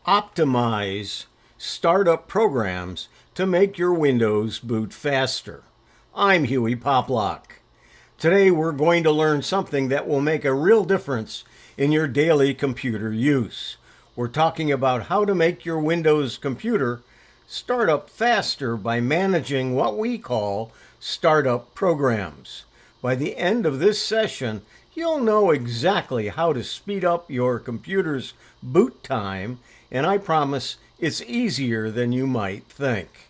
Optimize startup programs to make your Windows boot faster. I'm Hewie Poplock. Today we're going to learn something that will make a real difference in your daily computer use. We're talking about how to make your Windows computer start up faster by managing what we call startup programs. By the end of this session, you'll know exactly how to speed up your computer's boot time, and I promise it's easier than you might think.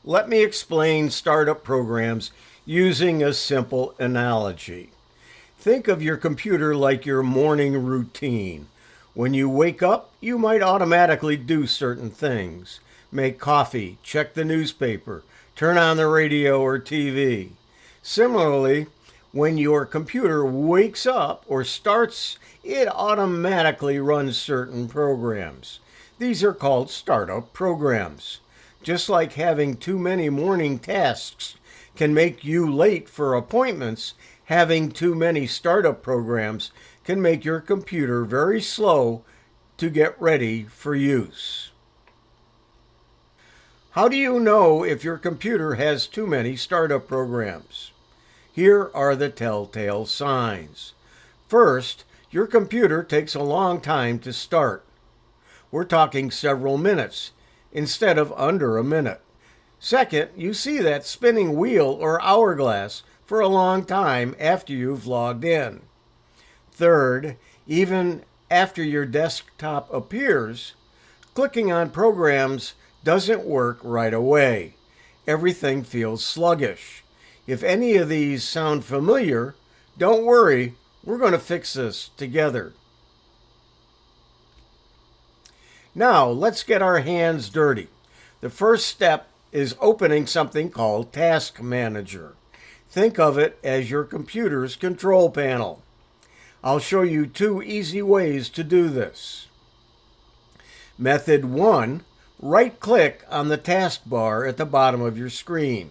Let me explain startup programs using a simple analogy. Think of your computer like your morning routine. When you wake up, you might automatically do certain things. Make coffee, check the newspaper, turn on the radio or TV. Similarly, when your computer wakes up or starts, it automatically runs certain programs. These are called startup programs. Just like having too many morning tasks can make you late for appointments, having too many startup programs can make your computer very slow to get ready for use. How do you know if your computer has too many startup programs? Here are the telltale signs. First, your computer takes a long time to start. We're talking several minutes instead of under a minute. Second, you see that spinning wheel or hourglass for a long time after you've logged in. Third, even after your desktop appears, clicking on programs doesn't work right away. Everything feels sluggish. If any of these sound familiar, don't worry, we're going to fix this together. Now, let's get our hands dirty. The first step is opening something called Task Manager. Think of it as your computer's control panel. I'll show you two easy ways to do this. Method 1, right-click on the taskbar at the bottom of your screen.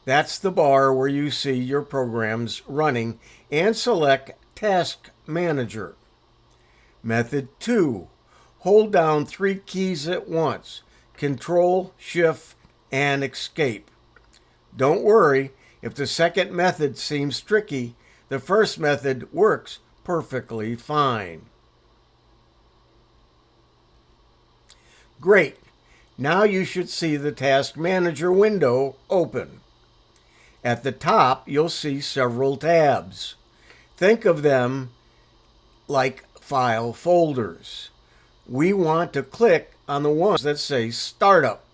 That's the bar where you see your programs running, and select Task Manager. Method 2, hold down 3 keys at once, Control, Shift, and Escape. Don't worry, if the second method seems tricky, the first method works perfectly fine. Great! Now you should see the Task Manager window open. At the top, you'll see several tabs. Think of them like file folders. We want to click on the ones that say Startup.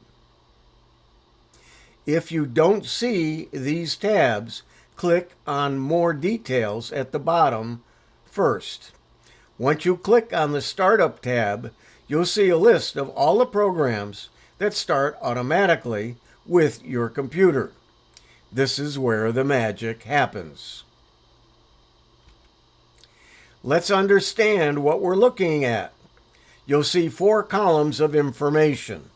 If you don't see these tabs, click on More Details at the bottom first. Once you click on the Startup tab, you'll see a list of all the programs that start automatically with your computer. This is where the magic happens. Let's understand what we're looking at. You'll see 4 columns of information.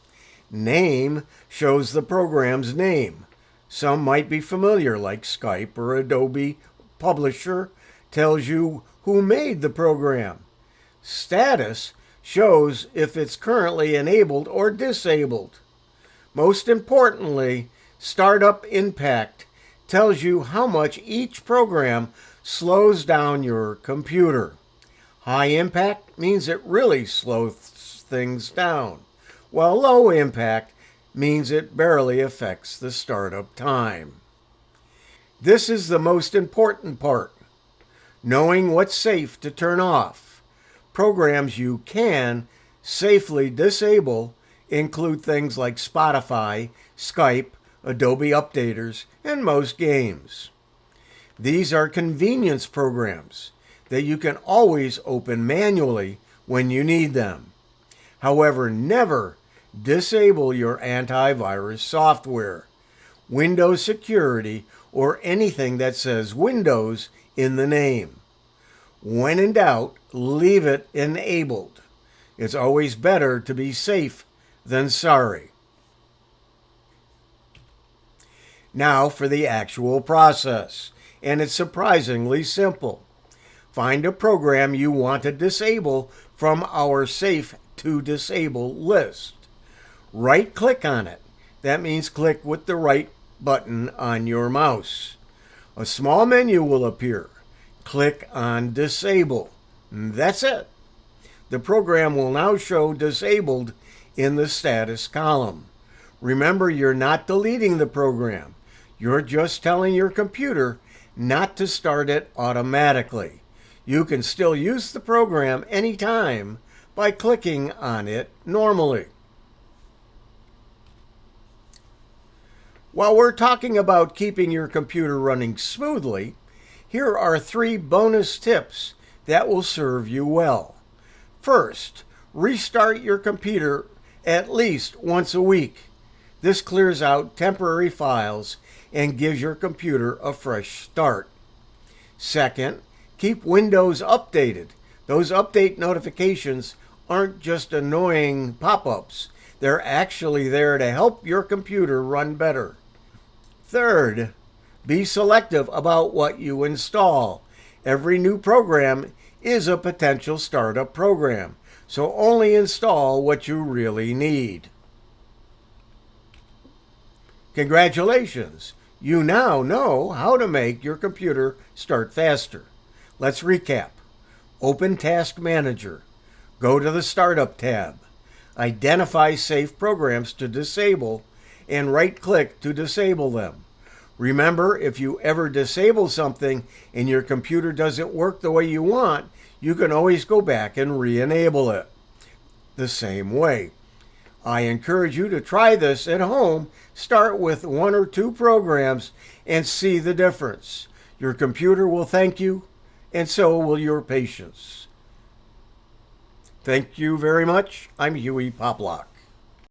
Name shows the program's name. Some might be familiar, like Skype or Adobe. Publisher tells you who made the program. Status shows if it's currently enabled or disabled. Most importantly, Startup Impact tells you how much each program slows down your computer. High impact means it really slows things down, while low impact means it barely affects the startup time. This is the most important part, knowing what's safe to turn off. Programs you can safely disable include things like Spotify, Skype, Adobe Updaters, and most games. These are convenience programs that you can always open manually when you need them. However, never disable your antivirus software, Windows security, or anything that says Windows in the name. When in doubt, leave it enabled. It's always better to be safe than sorry. Now for the actual process, and it's surprisingly simple. Find a program you want to disable from our Safe to Disable list. Right-click on it. That means click with the right button on your mouse. A small menu will appear. Click on Disable. That's it. The program will now show disabled in the status column. Remember, you're not deleting the program. You're just telling your computer not to start it automatically. You can still use the program anytime by clicking on it normally. While we're talking about keeping your computer running smoothly, here are 3 bonus tips that will serve you well. First, restart your computer at least once a week. This clears out temporary files and gives your computer a fresh start. Second, keep Windows updated. Those update notifications aren't just annoying pop-ups. They're actually there to help your computer run better. Third, be selective about what you install. Every new program is a potential startup program, so only install what you really need. Congratulations! You now know how to make your computer start faster. Let's recap. Open Task Manager. Go to the Startup tab. Identify safe programs to disable and right-click to disable them. Remember, if you ever disable something and your computer doesn't work the way you want, you can always go back and re-enable it. The same way. I encourage you to try this at home. Start with 1 or 2 programs and see the difference. Your computer will thank you, and so will your patience. Thank you very much. I'm Hewie Poplock.